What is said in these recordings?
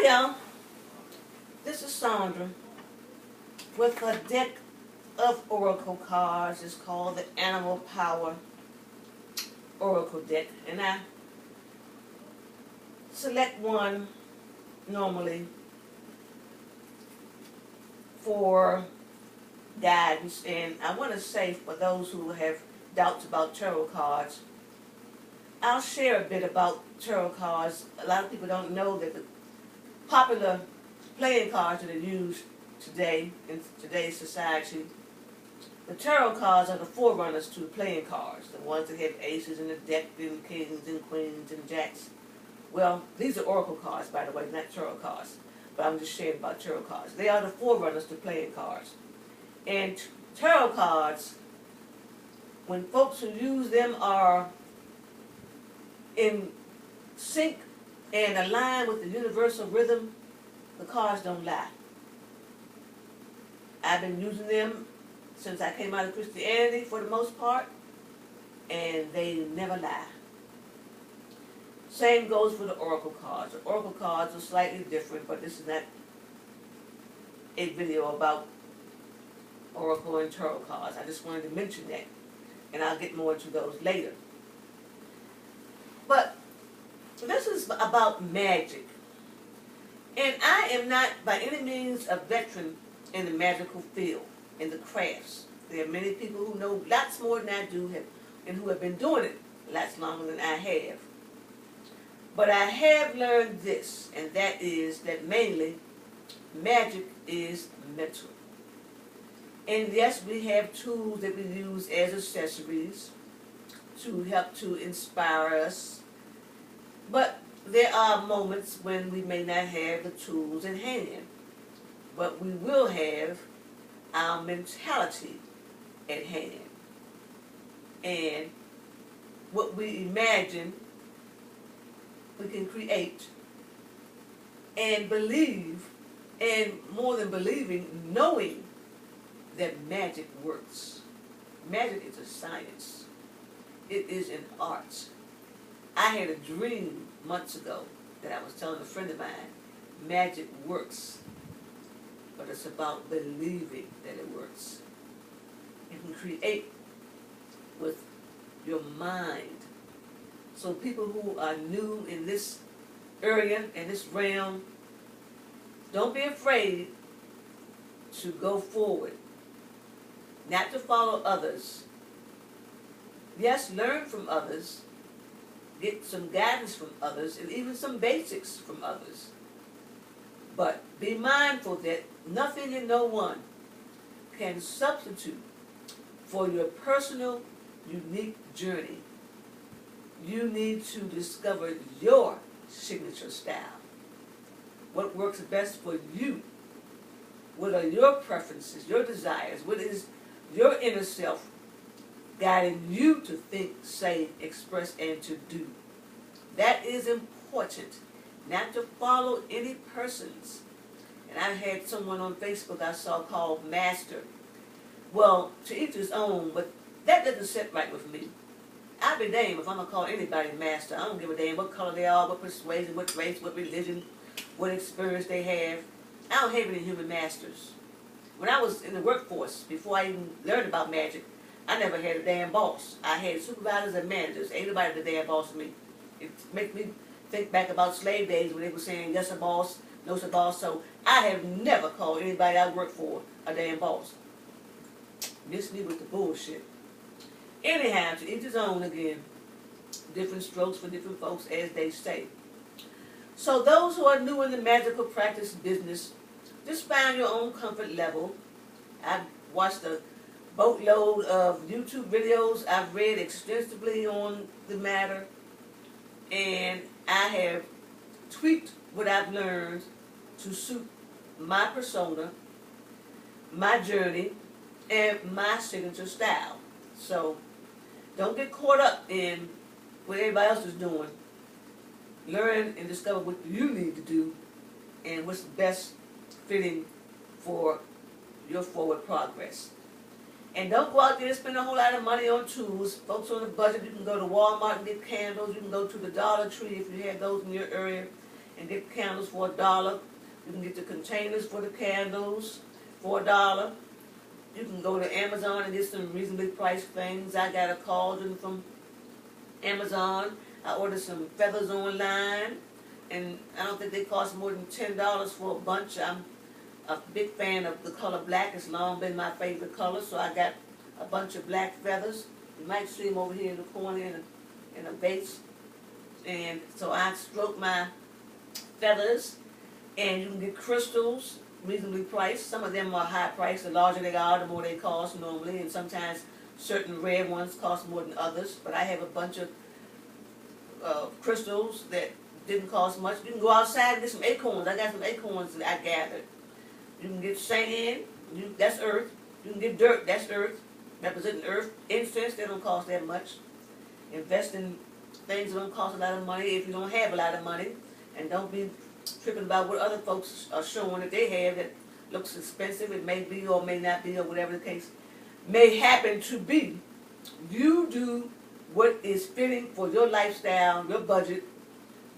y'all, this is Sandra with a deck of oracle cards. It's called the Animal Power Oracle deck, and I select one normally for guidance. And I want to say, for those who have doubts about tarot cards, I'll share a bit about tarot cards. A lot of people don't know that the popular playing cards that are used today in today's society, the tarot cards are the forerunners to the playing cards, the ones that have aces in the deck, and kings and queens and jacks. Well, these are oracle cards, by the way, not tarot cards. But I'm just sharing about tarot cards. They are the forerunners to playing cards. And tarot cards, when folks who use them are in sync and aligned with the universal rhythm, the cards don't lie. I've been using them since I came out of Christianity for the most part, and they never lie. Same goes for the oracle cards. The oracle cards are slightly different, but this is not a video about oracle and tarot cards. I just wanted to mention that, and I'll get more into those later. But this is about magic. And I am not by any means a veteran in the magical field, in the crafts. There are many people who know lots more than I do and who have been doing it lots longer than I have. But I have learned this, and that is that mainly magic is mental. And yes, we have tools that we use as accessories to help to inspire us. But there are moments when we may not have the tools in hand. But we will have our mentality at hand. And what we imagine, we can create and believe, and more than believing, knowing that magic works. Magic is a science. It is an art. I had a dream months ago that I was telling a friend of mine, magic works, but it's about believing that it works. You can create with your mind. So people who are new in this area, in this realm, don't be afraid to go forward, not to follow others. Yes, learn from others, get some guidance from others, and even some basics from others. But be mindful that nothing and no one can substitute for your personal, unique journey. You need to discover your signature style. What works best for you? What are your preferences, your desires? What is your inner self guiding you to think, say, express, and to do? That is important. Not to follow any persons. And I had someone on Facebook I saw called Master. Well, to each his own, but that doesn't sit right with me. I'll be damned if I'm going to call anybody master. I don't give a damn what color they are, what persuasion, what race, what religion, what experience they have. I don't have any human masters. When I was in the workforce, before I even learned about magic, I never had a damn boss. I had supervisors and managers. Ain't nobody the damn boss of me. It makes me think back about slave days when they were saying, yes, a boss, no, sir, boss. So I have never called anybody I work for a damn boss. Miss me with the bullshit. Anyhow, to each his own again. Different strokes for different folks, as they say. So those who are new in the magical practice business, just find your own comfort level. I've watched a boatload of YouTube videos. I've read extensively on the matter. And I have tweaked what I've learned to suit my persona, my journey, and my signature style. So don't get caught up in what everybody else is doing. Learn and discover what you need to do and what's best fitting for your forward progress. And don't go out there and spend a whole lot of money on tools. Folks on a budget, you can go to Walmart and get candles. You can go to the Dollar Tree if you have those in your area and get candles for $1. You can get the containers for the candles for $1. You can go to Amazon and get some reasonably priced things. I got a cauldron from Amazon. I ordered some feathers online, and I don't think they cost more than $10 for a bunch. I'm a big fan of the color black. It's long been my favorite color, so I got a bunch of black feathers. You might see them over here in the corner in a vase. And so I stroke my feathers, and you can get crystals, reasonably priced. Some of them are high priced. The larger they are, the more they cost normally, and sometimes certain rare ones cost more than others. But I have a bunch of crystals that didn't cost much. You can go outside and get some acorns. I got some acorns that I gathered. You can get sand, that's earth. You can get dirt, that's earth, representing earth. Incense, they don't cost that much. Invest in things that don't cost a lot of money if you don't have a lot of money. And don't be tripping about what other folks are showing that they have that looks expensive. It may be or may not be, or whatever the case may happen to be. You do what is fitting for your lifestyle, your budget,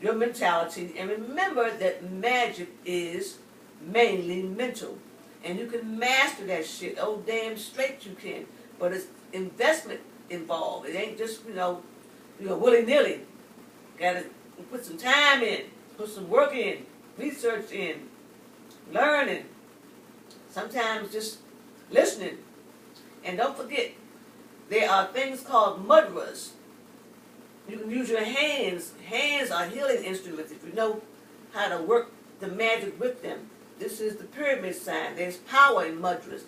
your mentality, and remember that magic is mainly mental. And you can master that shit. Oh, damn straight you can. But it's investment involved. It ain't just, willy-nilly. Gotta put some time in, put some work in, research in, learning. Sometimes just listening. And don't forget, there are things called mudras. You can use your hands. Hands are healing instruments if you know how to work the magic with them. This is the pyramid sign. There's power in mudras.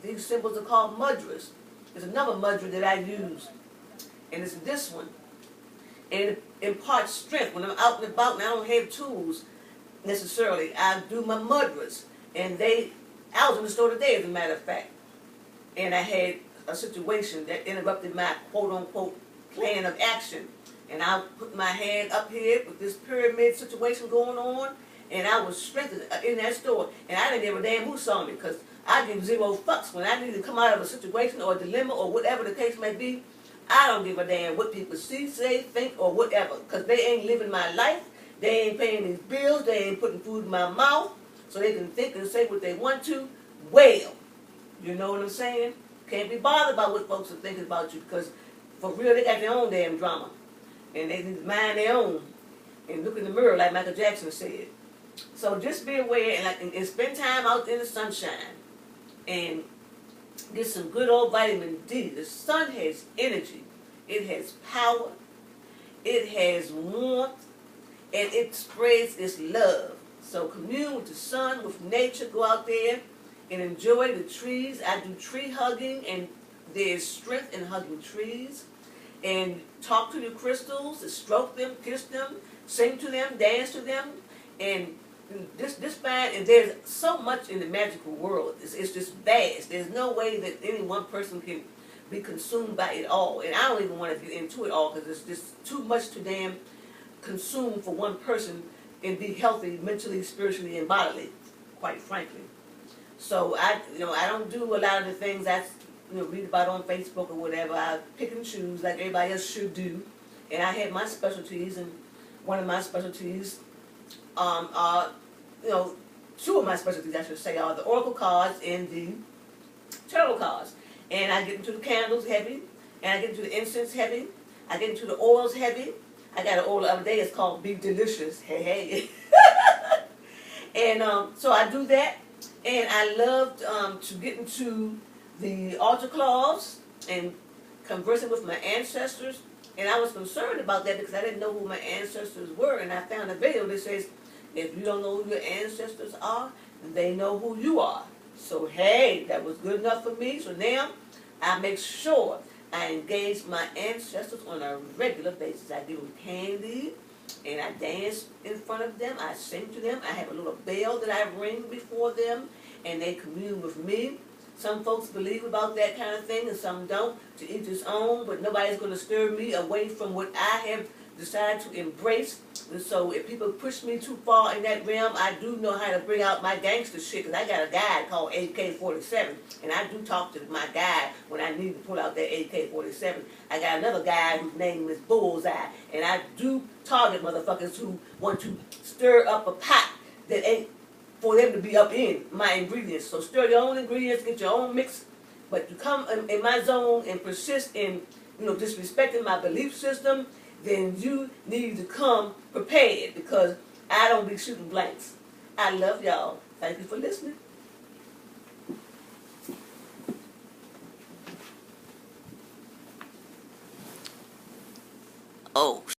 These symbols are called mudras. There's another mudra that I use, and it's this one. And it imparts strength. When I'm out and about and I don't have tools necessarily, I do my mudras. And I was in the store today, as a matter of fact, and I had a situation that interrupted my quote-unquote plan of action. And I put my hand up here with this pyramid situation going on, and I was strengthened in that store. And I didn't give a damn who saw me, because I give zero fucks. When I need to come out of a situation or a dilemma or whatever the case may be, I don't give a damn what people see, say, think, or whatever, because they ain't living my life. They ain't paying these bills. They ain't putting food in my mouth so they can think and say what they want to. Well, you know what I'm saying? Can't be bothered about what folks are thinking about you, because for real, they got their own damn drama. And they need to mind their own and look in the mirror, like Michael Jackson said. So just be aware and spend time out in the sunshine and get some good old vitamin D. The sun has energy. It has power. It has warmth. And it spreads its love. So commune with the sun, with nature. Go out there and enjoy the trees. I do tree hugging, and there's strength in hugging trees. And talk to your crystals, stroke them, kiss them, sing to them, dance to them. And this find, and there's so much in the magical world. It's just vast. There's no way that any one person can be consumed by it all. And I don't even want to get into it all, because it's just too much to damn consume for one person and be healthy mentally, spiritually, and bodily, quite frankly. So I don't do a lot of the things I read about on Facebook or whatever. I pick and choose like everybody else should do. And I have my specialties, and one of my specialties are, two of my specialties, I should say, are the oracle cards and the tarot cards. And I get into the candles heavy, and I get into the incense heavy, I get into the oils heavy. I got an oil the other day, it's called Be Delicious. Hey. And so I do that. And I loved to get into the altar cloths and conversing with my ancestors. And I was concerned about that because I didn't know who my ancestors were. And I found a video that says, if you don't know who your ancestors are, they know who you are. So, hey, that was good enough for me. So now I make sure I engage my ancestors on a regular basis. I give them candy, and I dance in front of them. I sing to them. I have a little bell that I ring before them, and they commune with me. Some folks believe about that kind of thing, and some don't. To each his own, but nobody's going to stir me away from what I have decided to embrace. And so if people push me too far in that realm, I do know how to bring out my gangster shit, because I got a guy called AK-47, and I do talk to my guy when I need to pull out that AK-47. I got another guy whose name is Bullseye, and I do target motherfuckers who want to stir up a pot that ain't for them to be up in my ingredients. So stir your own ingredients, get your own mix, but you come in my zone and persist in, disrespecting my belief system, then you need to come prepared, because I don't be shooting blanks. I love y'all. Thank you for listening.